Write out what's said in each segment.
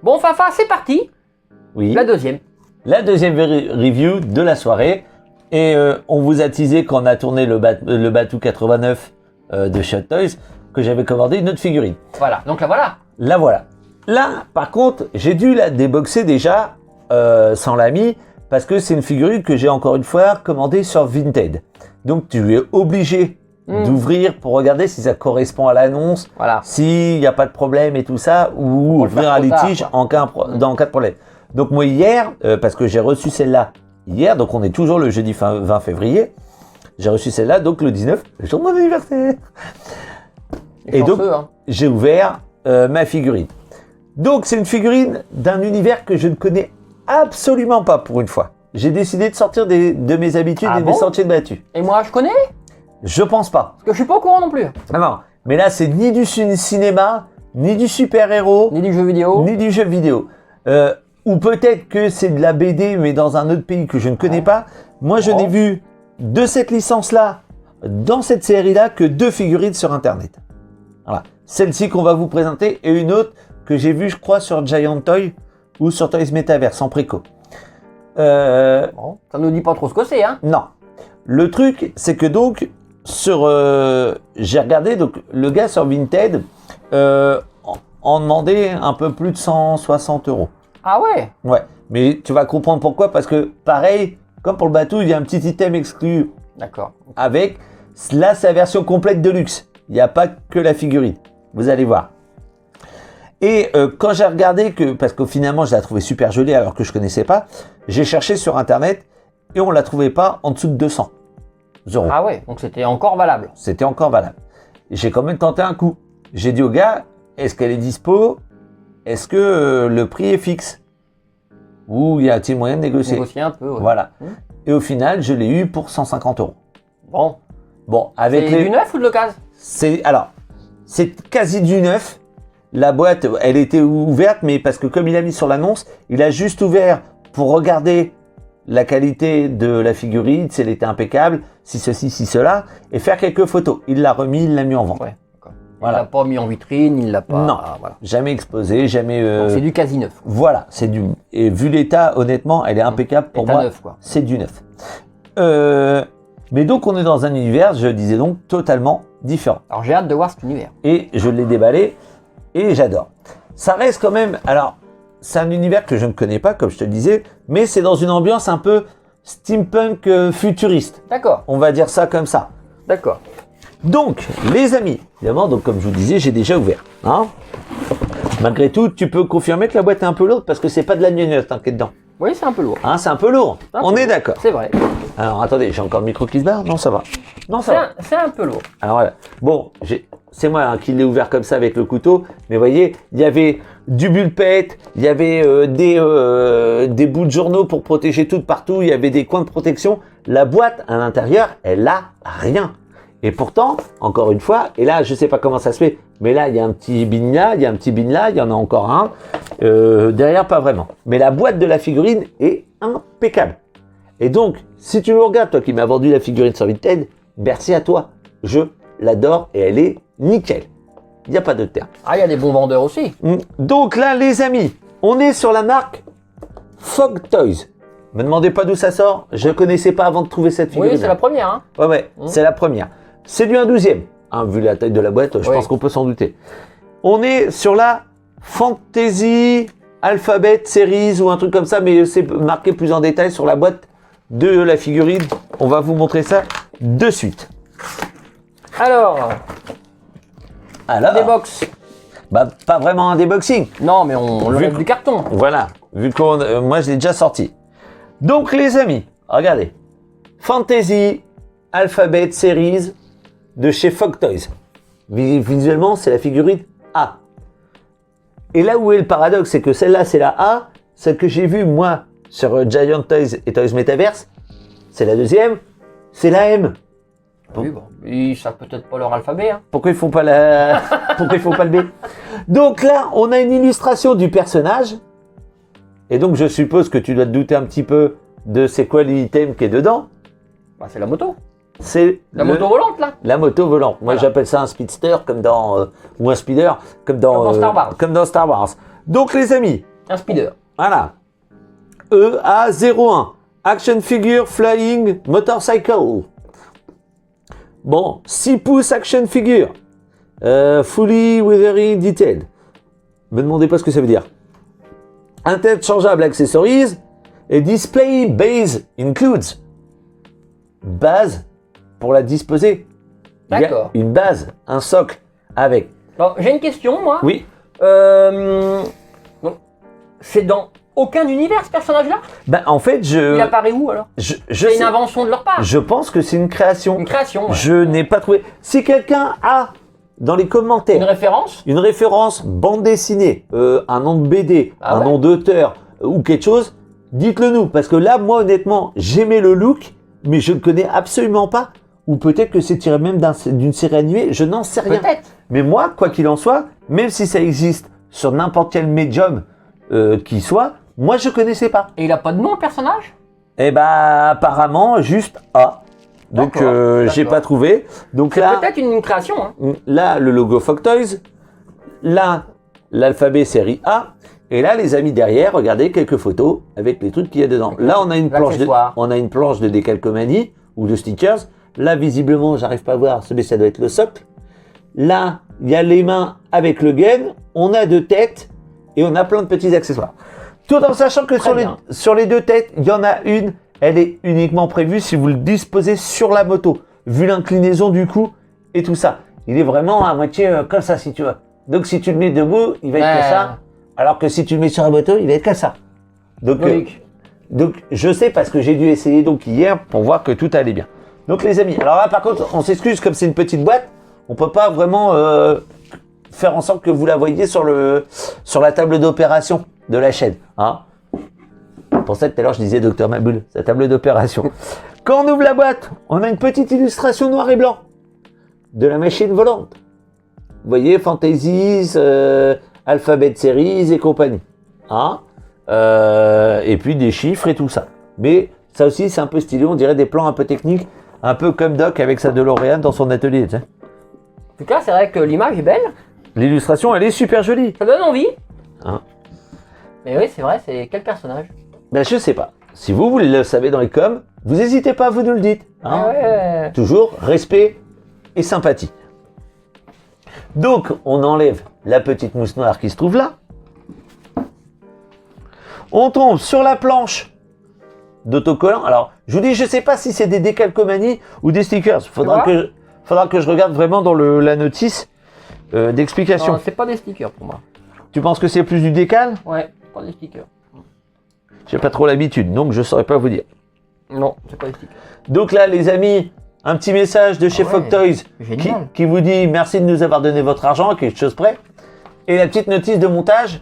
Bon, Fafa, c'est parti. Oui. La deuxième. La deuxième review de la soirée. Et on vous a teasé quand on a tourné le Batuu 89 de Shot Toys que j'avais commandé une autre figurine. Voilà, donc la voilà. La voilà. Là, par contre, j'ai dû la déboxer déjà sans l'ami parce que c'est une figurine que j'ai encore une fois commandée sur Vinted. Donc tu es obligé d'ouvrir pour regarder si ça correspond à l'annonce, Voilà. s'il n'y a pas de problème et tout ça, ou Pour le ouvrir faire un trop tard, litige quoi. dans cas de problème. Donc moi hier, parce que j'ai reçu celle-là hier, donc on est toujours le jeudi 20 février, j'ai reçu celle-là, donc le 19, le jour de mon anniversaire. Et donc, j'ai ouvert ma figurine. Donc, c'est une figurine d'un univers que je ne connais absolument pas pour une fois. J'ai décidé de sortir de mes habitudes et de mes sentiers de battu. Et moi, je connais? Je pense pas. Parce que je suis pas au courant non plus. Ah non, mais là, c'est ni du cinéma, ni du super-héros, Ni du jeu vidéo. ni du jeu vidéo. Ou peut-être que c'est de la BD, mais dans un autre pays que je ne connais pas. Moi, je n'ai vu de cette licence-là, dans cette série-là, que 2 figurines sur Internet. Voilà. Celle-ci qu'on va vous présenter et une autre que j'ai vue, je crois, sur Giant Toy ou sur Toys Metaverse en préco. Bon, ça nous dit pas trop ce que c'est, hein. Non. Le truc, c'est que donc, j'ai regardé, donc, le gars sur Vinted en demandait un peu plus de 160 €. Ah ouais. Ouais. Mais tu vas comprendre pourquoi, parce que pareil, comme pour le bateau, il y a un petit item exclu D'accord. avec, là, c'est la version complète de luxe. Il n'y a pas que la figurine. Vous allez voir. Et quand j'ai regardé, parce que finalement je la trouvais super jolie alors que je ne connaissais pas, j'ai cherché sur Internet et on ne la trouvait pas en dessous de 200 €. Ah ouais, donc c'était encore valable. C'était encore valable. J'ai quand même tenté un coup. J'ai dit au gars, est-ce qu'elle est dispo? Est-ce que le prix est fixe? Ou y a-t-il moyen de négocier? Négocier un peu, ouais. Voilà. Et au final, je l'ai eu pour 150 €. Bon. Bon, avec C'est du neuf ou de l'occasion? C'est quasi du neuf. La boîte, elle était ouverte, mais parce que comme il a mis sur l'annonce, il a juste ouvert pour regarder la qualité de la figurine, si elle était impeccable, si ceci, si cela, et faire quelques photos. Il l'a remis, il l'a mis en vente. Ouais, d'accord. Voilà. Il l'a pas mis en vitrine, il l'a pas... Non, voilà. jamais exposé, jamais... Donc c'est du quasi neuf. Voilà, c'est du... Et vu l'état, honnêtement, elle est impeccable pour État moi. neuf, quoi. C'est du neuf. Mais donc, on est dans un univers, je disais donc, totalement différent. Alors j'ai hâte de voir cet univers. Et je l'ai déballé et j'adore. Ça reste quand même... Alors, c'est un univers que je ne connais pas, comme je te le disais, mais c'est dans une ambiance un peu steampunk futuriste. D'accord. On va dire ça comme ça. D'accord. Donc, les amis, évidemment, donc comme je vous disais, j'ai déjà ouvert. Hein. Malgré tout, tu peux confirmer que la boîte est un peu lourde parce que c'est pas de la gnognotte qui est dedans. Oui, c'est un peu lourd. Hein, c'est un peu lourd. On est d'accord. C'est vrai. Alors, attendez, j'ai encore le micro qui se barre? Non, ça va. Non, ça va. C'est un peu lourd. Alors voilà. Bon, c'est moi qui l'ai ouvert comme ça avec le couteau. Mais voyez, il y avait du bulpette, il y avait des bouts de journaux pour protéger tout de partout. Il y avait des coins de protection. La boîte à l'intérieur, elle a rien. Et pourtant, encore une fois, et là, je sais pas comment ça se fait, mais là, il y a un petit bin là, il y a un petit bin là, il y en a encore un. Derrière, pas vraiment. Mais la boîte de la figurine est impeccable. Et donc, si tu nous regardes, toi qui m'as vendu la figurine sur Vinted, merci à toi. Je l'adore et elle est nickel. Il n'y a pas de terme. Ah, il y a des bons vendeurs aussi. Donc là, les amis, on est sur la marque Fog Toys. Me demandez pas d'où ça sort. Je ne connaissais pas avant de trouver cette figurine. Oui, c'est la première. Hein. Ouais, c'est la première. C'est du 1/12e. Hein, vu la taille de la boîte, je pense qu'on peut s'en douter. On est sur la Fantasy Alphabet Series ou un truc comme ça, mais c'est marqué plus en détail sur la boîte de la figurine. On va vous montrer ça de suite. Alors, des box. Bah, pas vraiment un déboxing. Non, mais on lève du carton. Voilà, vu que moi je l'ai déjà sorti. Donc les amis, regardez. Fantasy Alphabet Series de chez Fog Toys. Visuellement, c'est la figurine A. Et là où est le paradoxe, c'est que celle-là, c'est la A. Celle que j'ai vue, moi, sur Giant Toys et Toys Metaverse, c'est la deuxième, c'est la M. Oui, bon, ils savent peut-être pas leur alphabet. Hein. Pourquoi ils font pas Pourquoi ils font pas le B? Donc là, on a une illustration du personnage. Et donc, je suppose que tu dois te douter un petit peu de c'est quoi l'item qui est dedans. Bah, c'est la moto. C'est la moto volante, là. La moto volante. Moi, voilà. j'appelle ça un speedster, comme dans ou un speeder, comme dans Star Wars. Comme dans Star Wars. Donc, les amis, Un speeder. Voilà. EA01. Action Figure Flying Motorcycle. Bon, 6 pouces Action Figure. Fully Weathering Detailed. Me demandez pas ce que ça veut dire. Interchangeable accessories. Et Display Base Includes. Base pour la disposer. D'accord. Il y a une base, un socle avec. Bon, j'ai une question, moi. Oui. Donc, c'est dans aucun univers, ce personnage-là? Ben, en fait, Il apparaît où, alors? je C'est une sais- invention de leur part. Je pense que c'est une création. Une création, ouais. Je n'ai pas trouvé. Si quelqu'un a dans les commentaires Une référence? une référence bande dessinée, un nom de BD, Ah un ouais. nom d'auteur ou quelque chose, dites-le nous. Parce que là, moi, honnêtement, j'aimais le look, mais je ne connais absolument pas. Ou peut-être que c'est tiré même d'une série animée, je n'en sais rien. Peut-être. Mais moi, quoi qu'il en soit, même si ça existe sur n'importe quel médium qui soit, moi, je connaissais pas. Et il a pas de nom, le personnage? Eh ben, apparemment, juste A. Donc, D'accord, j'ai d'accord. pas trouvé. Donc C'est là, peut-être une création, hein. là, le logo Folk Toys. Là, l'alphabet série A. Et là, les amis, derrière, regardez quelques photos avec les trucs qu'il y a dedans. Là, on a une planche de décalcomanie ou de stickers. Là, visiblement, j'arrive pas à voir, mais ça doit être le socle. Là, il y a les mains avec le gun. On a 2 têtes et on a plein de petits accessoires. Tout en sachant que sur les 2 têtes, il y en a une. Elle est uniquement prévue si vous le disposez sur la moto, vu l'inclinaison du cou et tout ça. Il est vraiment à moitié comme ça, si tu veux. Donc, si tu le mets debout, il va être comme ça. Alors que si tu le mets sur la moto, il va être comme ça. Donc, je sais parce que j'ai dû essayer donc hier pour voir que tout allait bien. Donc, les amis, alors là, par contre, on s'excuse, comme c'est une petite boîte, on peut pas vraiment faire en sorte que vous la voyiez sur la table d'opération de la chaîne. Hein. Pour ça, tout à l'heure, je disais Docteur Maboul, sa table d'opération. Quand on ouvre la boîte, on a une petite illustration noir et blanc de la machine volante. Vous voyez, Fantasies, Alphabet Series et compagnie. Hein. Et puis des chiffres et tout ça. Mais ça aussi, c'est un peu stylé, on dirait des plans un peu techniques, un peu comme Doc avec sa DeLorean dans son atelier. Tu sais. En tout cas, c'est vrai que l'image est belle. L'illustration, elle est super jolie. Ça donne envie. Hein. Mais oui, c'est vrai, c'est quel personnage? Ben, je sais pas. Si vous le savez dans les coms, vous n'hésitez pas, vous nous le dites. Hein. Ouais. Toujours respect et sympathie. Donc, on enlève la petite mousse noire qui se trouve là. On tombe sur la planche d'autocollant. Alors, je vous dis, je sais pas si c'est des décalcomanies ou des stickers. Faudra que je regarde vraiment dans la notice d'explication. Non, c'est pas des stickers pour moi. Tu penses que c'est plus du décal? Ouais, pas des stickers. J'ai pas trop l'habitude, donc je saurais pas vous dire. Non, c'est pas des stickers. Donc là, les amis, un petit message de chez Ah ouais, Folk Toys génial. qui vous dit merci de nous avoir donné votre argent, à quelque chose près. Et la petite notice de montage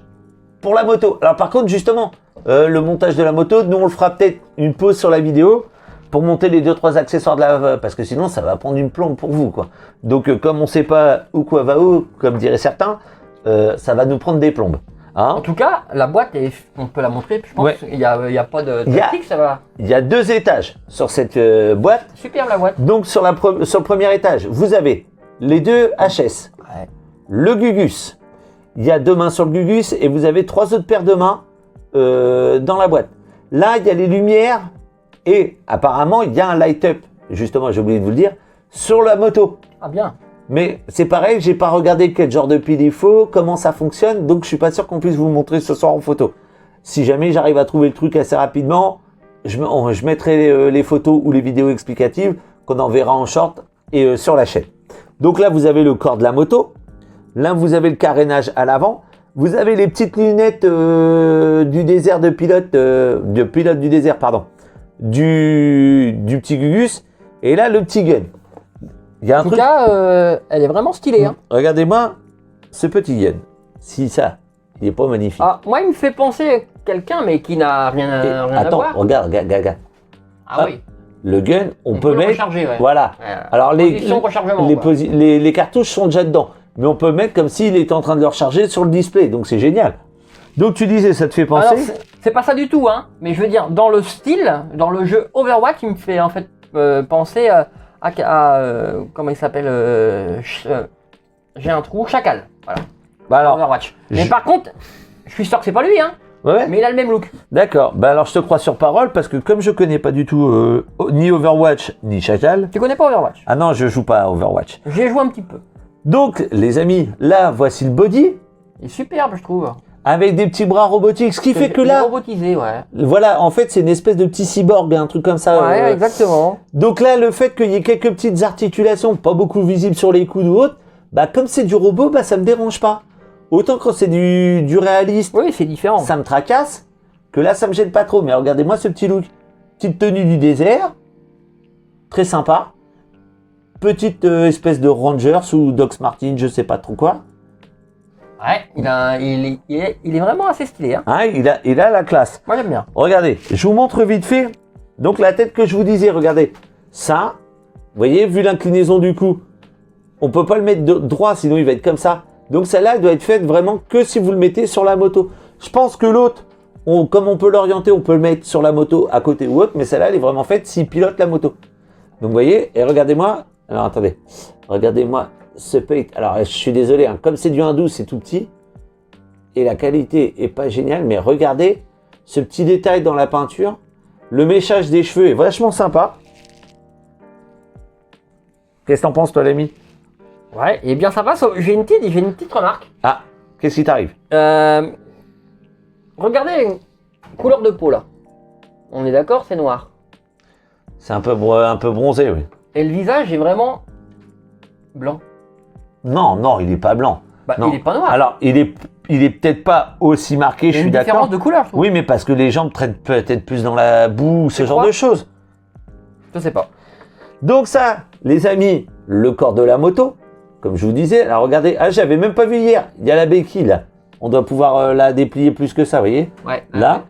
pour la moto. Alors par contre, justement, le montage de la moto, nous on le fera peut-être une pause sur la vidéo pour monter les 2-3 accessoires de la... Parce que sinon, ça va prendre une plombe pour vous, quoi. Donc comme on sait pas où quoi va où, comme diraient certains, ça va nous prendre des plombes. Hein. En tout cas, la boîte, on peut la montrer. Je pense Ouais. qu'il n'y a pas de plastique, ça va. Il y a 2 étages sur cette boîte. Superbe la boîte. Donc sur le premier étage, vous avez les 2 HS, Ouais. le Gugus. Il y a 2 mains sur le Gugus et vous avez 3 autres paires de mains dans la boîte. Là, il y a les lumières et apparemment, il y a un light-up, justement, j'ai oublié de vous le dire, sur la moto. Ah bien. Mais c'est pareil, j'ai pas regardé quel genre de pile il faut, comment ça fonctionne, donc je suis pas sûr qu'on puisse vous montrer ce soir en photo. Si jamais j'arrive à trouver le truc assez rapidement, je mettrai les photos ou les vidéos explicatives qu'on enverra en short et sur la chaîne. Donc là, vous avez le corps de la moto. Là, vous avez le carénage à l'avant. Vous avez les petites lunettes du désert de pilote du désert, pardon, du petit Gugus. Et là, le petit gun. Il y a un En tout truc. cas, elle est vraiment stylée. Hein. Regardez-moi ce petit gun. Si ça, il est pas magnifique. Ah, moi, il me fait penser à quelqu'un, mais qui n'a rien à Attends, voir. regarde. Ah oui. Le gun, on peut le mettre. recharger, ouais. Voilà. Ouais. Alors Position rechargement, quoi. les cartouches sont déjà dedans, mais on peut mettre comme s'il était en train de le recharger sur le display. Donc c'est génial. Donc tu disais, ça te fait penser. Alors, c'est pas ça du tout, hein. Mais je veux dire, dans le style, dans le jeu Overwatch, il me fait en fait penser à comment il s'appelle j'ai un trou, Chacal. Voilà. Bah alors, Overwatch. Mais par contre, je suis sûr que c'est pas lui, hein. Ouais. mais il a le même look. D'accord. Bah alors je te crois sur parole parce que comme je connais pas du tout ni Overwatch ni Chacal. Tu connais pas Overwatch? Ah non, je joue pas à Overwatch. J'y ai joué un petit peu. Donc les amis, là voici le body Il est superbe, je trouve. avec des petits bras robotiques, ce qui fait que Il est là, robotisé, ouais. voilà, en fait c'est une espèce de petit cyborg, un truc comme ça. Ouais, exactement. Donc là, le fait qu'il y ait quelques petites articulations, pas beaucoup visibles sur les coudes ou autre, bah comme c'est du robot, bah ça me dérange pas. Autant quand c'est du réaliste, Oui, c'est différent. ça me tracasse, que là ça me gêne pas trop. Mais regardez-moi ce petit look. Petite tenue du désert, très sympa. Petite espèce de Rangers ou Doc Martin, je sais pas trop quoi. Ouais, il est vraiment assez stylé. Hein. Hein, il a la classe. Moi, j'aime bien. Regardez, je vous montre vite fait. Donc la tête que je vous disais, regardez. Ça, vous voyez, vu l'inclinaison du cou, on peut pas le mettre droit, sinon il va être comme ça. Donc celle-là, elle doit être faite vraiment que si vous le mettez sur la moto. Je pense que l'autre, comme on peut l'orienter, on peut le mettre sur la moto à côté ou autre, mais celle-là, elle est vraiment faite s'il pilote la moto. Donc vous voyez, et regardez-moi, alors attendez, regardez-moi ce paint. Alors je suis désolé, hein, comme c'est du 1.12, c'est tout petit, et la qualité est pas géniale, mais regardez ce petit détail dans la peinture. Le méchage des cheveux est vachement sympa. Qu'est-ce que t'en penses, toi, l'ami? Ouais, il est bien sympa. J'ai une petite remarque. Ah, qu'est-ce qui t'arrive? Regardez la couleur de peau là. On est d'accord, c'est noir. C'est un peu bronzé, oui. Et le visage est vraiment blanc. Non, il est pas blanc. Bah, non. il est pas noir. Alors, il est peut-être pas aussi marqué, il y je a suis une d'accord. différence de couleur, je trouve. Oui, mais parce que les jambes traînent peut-être plus dans la boue ou ce genre crois de choses. Je sais pas. Donc ça, les amis, le corps de la moto, comme je vous disais. Alors regardez, j'avais même pas vu hier. Il y a la béquille là. On doit pouvoir la déplier plus que ça, vous voyez. Ouais. Là. Ouais.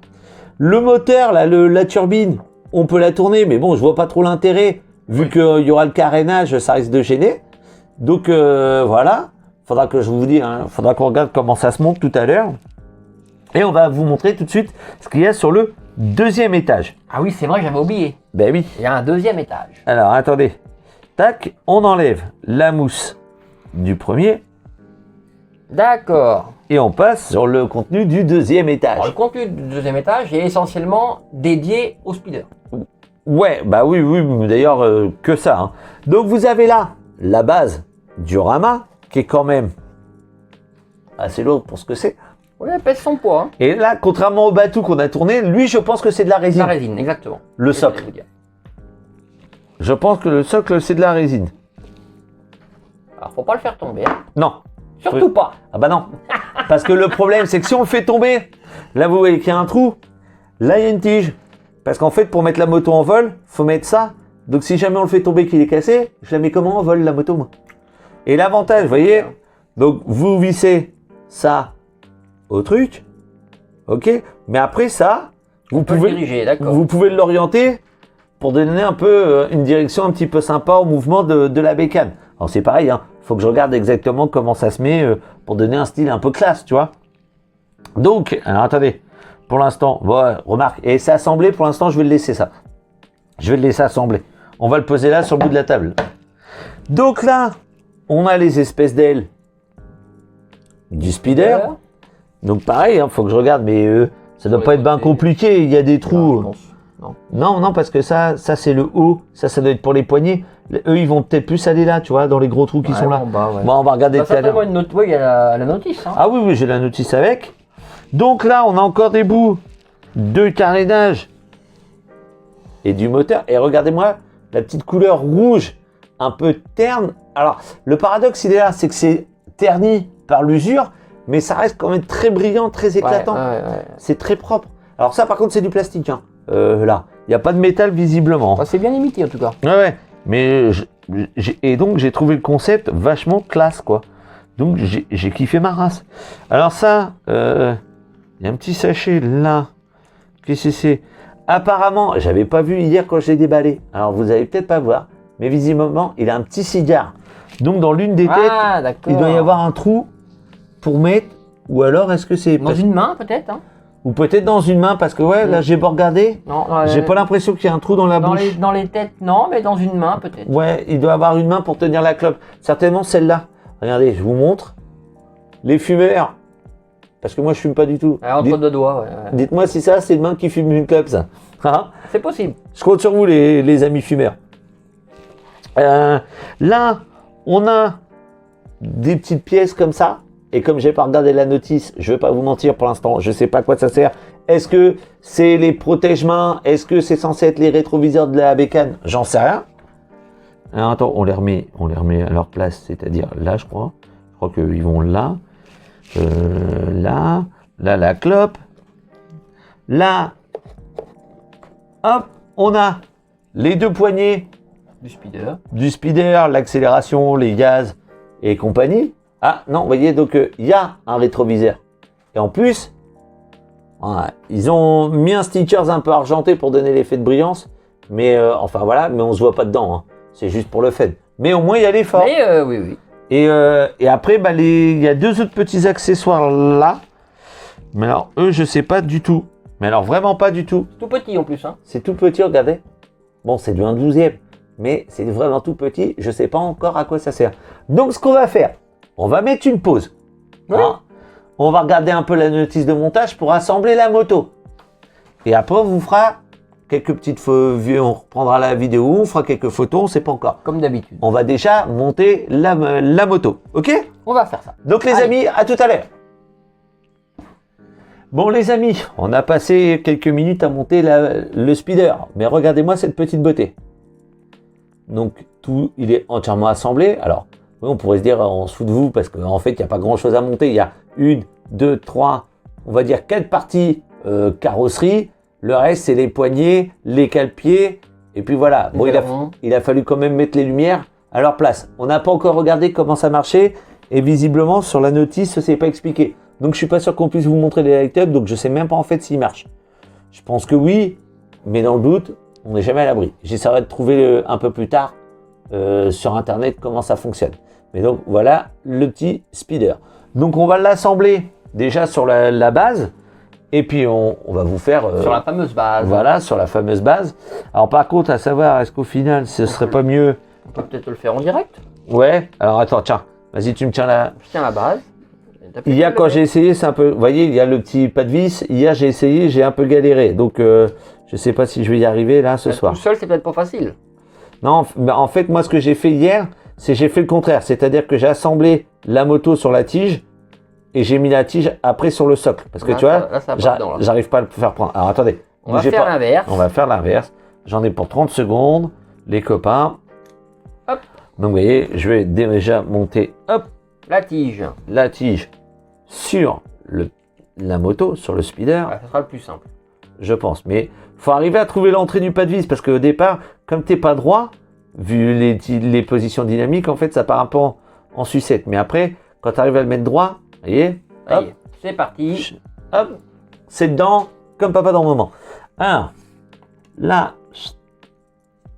Le moteur, là, la turbine, on peut la tourner, mais bon, je vois pas trop l'intérêt. Vu Oui. qu'il y aura le carénage, ça risque de gêner. Donc voilà. Faudra que je vous dise, hein, faudra qu'on regarde comment ça se monte tout à l'heure. Et on va vous montrer tout de suite ce qu'il y a sur le deuxième étage. Ah oui, c'est vrai, j'avais oublié. Ben oui. Il y a un deuxième étage. Alors attendez. Tac, on enlève la mousse du premier D'accord. et on passe sur le contenu du deuxième étage. Alors, le contenu du deuxième étage est essentiellement dédié au speeder. Ouais, bah oui, d'ailleurs que ça. Hein. Donc vous avez là la base du Rama, qui est quand même assez lourde pour ce que c'est. Oui, elle pèse son poids. Hein. Et là, contrairement au bateau qu'on a tourné, lui, je pense que c'est de la résine. La résine, exactement. Le C'est ce que socle. je veux dire. Je pense que le socle, c'est de la résine. Alors, faut pas le faire tomber. Hein. Non. Surtout pas. Ah bah non. Parce que le problème, c'est que si on le fait tomber, là, vous voyez qu'il y a un trou. Là, il y a une tige. Parce qu'en fait, pour mettre la moto en vol, faut mettre ça. Donc, si jamais on le fait tomber qu'il est cassé, je la mets comment en vol, la moto, moi? Et l'avantage, vous voyez, donc vous vissez ça au truc, ok, mais après ça, On peut le diriger, d'accord. vous pouvez l'orienter pour donner un peu une direction un petit peu sympa au mouvement de la bécane. Alors c'est pareil, hein, faut que je regarde exactement comment ça se met pour donner un style un peu classe, tu vois. Donc, alors attendez, pour l'instant, bon, remarque, et c'est assemblé, pour l'instant je vais le laisser ça. Je vais le laisser assembler. On va le poser là sur le bout de la table. Donc là, on a les espèces d'ailes du speeder. Donc pareil, faut que je regarde, mais ça doit pas être bien compliqué. Il y a des trous. Non, parce que ça c'est le haut. Ça doit être pour les poignets. Eux, ils vont peut-être plus aller là, tu vois, dans les gros trous qui sont là. Bas, ouais. Bon, on va regarder tout à l'heure. Oui, il y a la notice. Hein. Ah oui, j'ai la notice avec. Donc là, on a encore des bouts de carénage et du moteur. Et regardez-moi la petite couleur rouge, un peu terne. Alors, le paradoxe, il est là, c'est que c'est terni par l'usure, mais ça reste quand même très brillant, très éclatant. Ouais. C'est très propre. Alors ça, par contre, c'est du plastique. Hein. Là, il n'y a pas de métal visiblement. Enfin, c'est bien imité en tout cas. Ouais. Mais et donc j'ai trouvé le concept vachement classe, quoi. Donc j'ai kiffé ma race. Alors ça, il y a un petit sachet là. Qu'est-ce que c'est? Apparemment, j'avais pas vu hier quand je l'ai déballé. Alors vous allez peut-être pas voir, mais visiblement, il a un petit cigare. Donc dans l'une des têtes, il doit y avoir un trou pour mettre. Ou alors est-ce que c'est dans une main peut-être hein. Ou peut-être dans une main parce que ouais, là j'ai pas regardé. Non, j'ai pas l'impression qu'il y a un trou dans la bouche. Dans les têtes, non, mais dans une main peut-être. Ouais, il doit avoir une main pour tenir la clope. Certainement celle-là. Regardez, je vous montre. Les fumeurs, Parce que moi, je fume pas du tout. Entre Dites- deux doigts, ouais. Dites-moi si ça, c'est demain qui fume une clope, ça. Hein? C'est possible. Je compte sur vous, les amis fumeurs. Là, on a des petites pièces comme ça. Et comme j'ai pas regardé la notice, je vais pas vous mentir pour l'instant, je sais pas à quoi ça sert. Est-ce que c'est les protège-mains? Est-ce que c'est censé être les rétroviseurs de la bécane? J'en sais rien. Alors, attends, on les remet à leur place, c'est-à-dire là, je crois. Je crois qu'ils vont là. Là la clope. Là, hop, on a les deux poignées Du speeder. l'accélération, les gaz et compagnie. Ah non, vous voyez, donc il y a un rétroviseur. Et en plus, voilà, ils ont mis un sticker un peu argenté pour donner l'effet de brillance. Mais enfin voilà, mais on se voit pas dedans. Hein. C'est juste pour le fun. Mais au moins, il y a l'effort. Mais oui. Et après, bah, il y a deux autres petits accessoires là. Mais alors, eux, je sais pas du tout. Mais alors, vraiment pas du tout. Tout petit en plus, hein. C'est tout petit, regardez. Bon, c'est du 1/12e. Mais c'est vraiment tout petit. Je sais pas encore à quoi ça sert. Donc, ce qu'on va faire, on va mettre une pause. Oui. Hein. On va regarder un peu la notice de montage pour assembler la moto. Et après, on vous fera quelques petites photos. On reprendra la vidéo, on fera quelques photos, on sait pas encore. Comme d'habitude. On va déjà monter la moto. Ok? On va faire ça. Donc les Allez. amis, à tout à l'heure. Bon les amis, on a passé quelques minutes à monter le speeder. Mais regardez-moi cette petite beauté. Donc tout, il est entièrement assemblé. Alors, oui, on pourrait se dire, on se fout de vous parce qu'en fait, il n'y a pas grand-chose à monter. Il y a 1, 2, 3, on va dire 4 parties carrosserie. Le reste, c'est les poignées, les cale-pieds. Et puis voilà. Bon, il a fallu quand même mettre les lumières à leur place. On n'a pas encore regardé comment ça marchait. Et visiblement, sur la notice, c'est pas expliqué. Donc, je suis pas sûr qu'on puisse vous montrer les light-up. Donc, je sais même pas en fait s'ils marchent. Je pense que oui. Mais dans le doute, on n'est jamais à l'abri. J'essaierai de trouver un peu plus tard sur Internet comment ça fonctionne. Mais donc, voilà le petit speeder. Donc, on va l'assembler déjà sur la base. Et puis, on va vous faire... Sur la fameuse base. Voilà, sur la fameuse base. Alors, par contre, à savoir, est-ce qu'au final, ce serait pas mieux... On peut peut-être le faire en direct. Ouais. Alors, attends, tiens. Vas-y, tu me tiens là. Je tiens la base. Hier, quand j'ai essayé, c'est un peu... Vous voyez, il y a le petit pas de vis. Hier, j'ai essayé, j'ai un peu galéré. Donc, je sais pas si je vais y arriver, là, ce soir. Tout seul, c'est peut-être pas facile. Non, en fait, moi, ce que j'ai fait hier, c'est j'ai fait le contraire. C'est-à-dire que j'ai assemblé la moto sur la tige et j'ai mis la tige après sur le socle. Parce que Là, tu vois, là, ça va pas dedans, là. j'arrive pas à le faire prendre. Alors, attendez. On va bougez faire pas. l'inverse. On va faire l'inverse. J'en ai pour 30 secondes, les copains. Hop. Donc, vous voyez, je vais déjà monter, hop, La tige. la tige sur la moto, sur le speeder. Voilà, ça sera le plus simple. Je pense. Mais faut arriver à trouver l'entrée du pas de vis parce qu'au départ, comme t'es pas droit, vu les positions dynamiques, en fait, ça part un peu en sucette. Mais après, quand tu arrives à le mettre droit, vous voyez, hop, Allez, c'est parti. hop, c'est dedans, comme papa dans le moment. Un, là,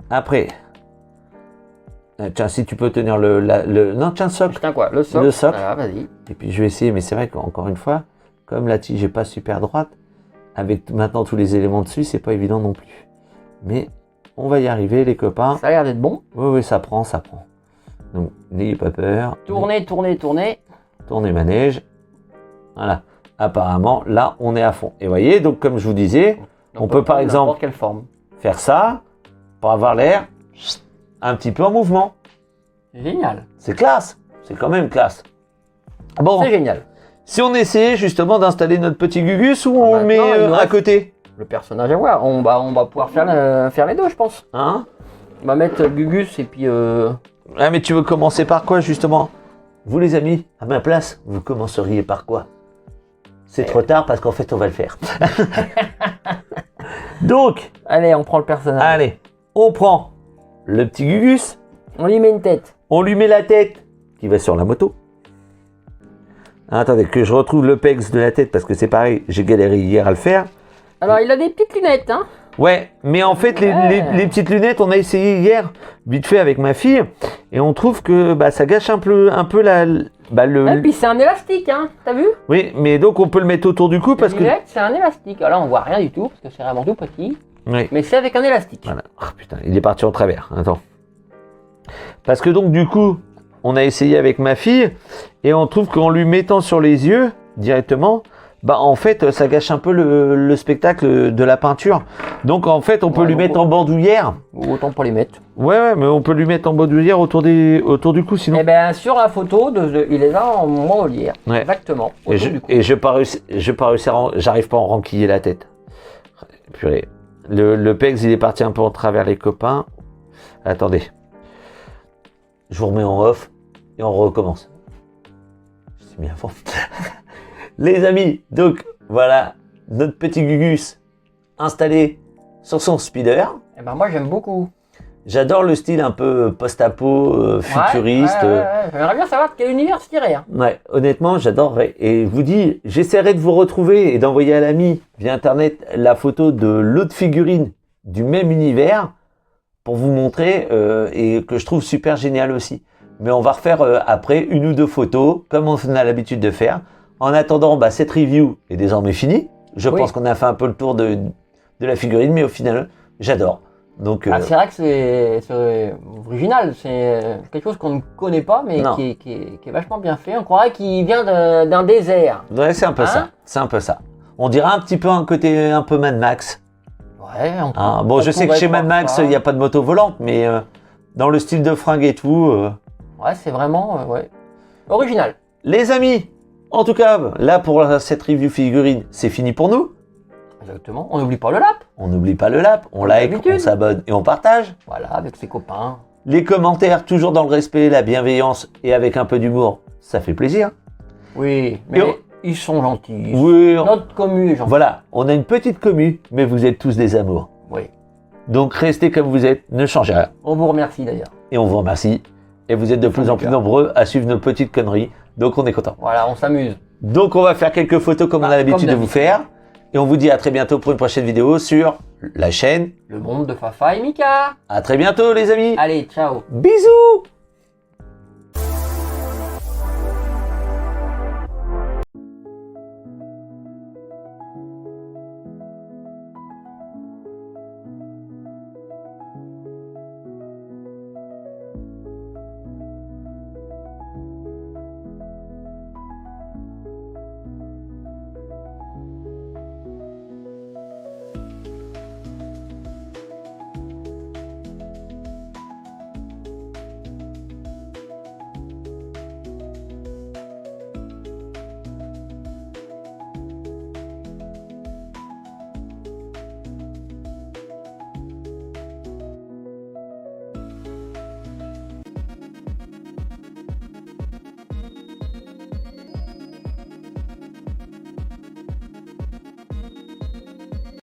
après. Tiens, si tu peux tenir non, tiens, socle. Putain quoi, le socle. Le socle. Voilà, vas-y. Et puis je vais essayer, mais c'est vrai qu'encore une fois, comme la tige n'est pas super droite, avec maintenant tous les éléments dessus, c'est pas évident non plus. Mais on va y arriver, les copains. Ça a l'air d'être bon. Oui, ça prend. Donc, n'ayez pas peur. Tournez. Tournez manège. Voilà. Apparemment, là, on est à fond. Et vous voyez, donc comme je vous disais, on peut par prendre exemple n'importe quelle forme. faire ça pour avoir l'air un petit peu en mouvement. Génial. C'est classe. C'est quand même classe. Bon, C'est génial. si on essayait justement d'installer notre petit Gugus ou on le met Maintenant, il nous à reste- côté, Le personnage à voir. On va pouvoir faire les deux, je pense. hein? On va mettre Gugus et puis... Ah, mais tu veux commencer par quoi justement? Vous les amis, à ma place, vous commenceriez par quoi? C'est trop tard parce qu'en fait on va le faire. Donc, Allez, on prend le personnage. allez, on prend le petit Gugus, On lui met une tête. on lui met la tête qui va sur la moto. Attendez, que je retrouve le pex de la tête parce que c'est pareil, j'ai galéré hier à le faire. Alors, il a des petites lunettes, hein. Ouais, mais en fait, les petites lunettes, on a essayé hier, vite fait avec ma fille, et on trouve que ça gâche un peu Et puis, c'est un élastique, hein. T'as vu? Oui, mais donc on peut le mettre autour du cou parce Les que... lunettes, c'est un élastique. Alors là, on voit rien du tout parce que c'est vraiment tout petit. Oui. Mais c'est avec un élastique. Voilà. Oh, putain, il est parti en travers. Attends. Parce que donc du coup, on a essayé avec ma fille et on trouve qu'en lui mettant sur les yeux, directement, bah en fait ça gâche un peu le spectacle de la peinture. Donc en fait on peut lui mettre en bandoulière. Autant pour les mettre. Ouais, mais on peut lui mettre en bandoulière autour du cou sinon. Eh bien sur la photo, il est là en bandoulière. Ouais. Exactement. Et je pas réussi j'arrive pas à en renquiller la tête. Purée. Le Pex il est parti un peu en travers les copains. Attendez. Je vous remets en off et on recommence. Je suis bien fort. Les amis, donc voilà notre petit Gugus installé sur son speeder. Eh ben moi j'aime beaucoup. J'adore le style un peu post-apo, futuriste. Ouais. J'aimerais bien savoir de quel univers se tirait. Hein. Ouais, honnêtement, j'adorerais. Et je vous dis, j'essaierai de vous retrouver et d'envoyer à l'ami via internet la photo de l'autre figurine du même univers pour vous montrer et que je trouve super génial aussi. Mais on va refaire après une ou deux photos comme on a l'habitude de faire. En attendant, bah, cette review est désormais finie. Je pense qu'on a fait un peu le tour de la figurine, mais au final, j'adore. Donc, c'est vrai que c'est original, c'est quelque chose qu'on ne connaît pas, mais qui est vachement bien fait. On croirait qu'il vient d'un désert. Ouais, c'est un peu ça. C'est un peu ça. On dirait un petit peu un côté un peu Mad Max. Ouais. Bon, je sais que chez Mad Max, il n'y a pas de moto volante, mais dans le style de fringue et tout. Ouais, c'est vraiment original. Les amis, en tout cas, là pour cette review figurine, c'est fini pour nous. Exactement. On n'oublie pas le lap. On n'oublie pas le lap, on like, on s'abonne et on partage. Voilà, avec ses copains. Les commentaires, toujours dans le respect, la bienveillance et avec un peu d'humour, ça fait plaisir. Oui, mais ils sont gentils. Oui. Notre commu est gentil. Voilà, on a une petite commu, mais vous êtes tous des amours. Oui. Donc restez comme vous êtes, ne changez rien. On vous remercie d'ailleurs. Et on vous remercie. Et vous êtes de plus en plus nombreux à suivre nos petites conneries. Donc on est content. Voilà, on s'amuse. Donc on va faire quelques photos comme on a l'habitude de vous faire. Et on vous dit à très bientôt pour une prochaine vidéo sur la chaîne Le monde de Fafa et Mika. À très bientôt les amis. Allez, ciao. Bisous.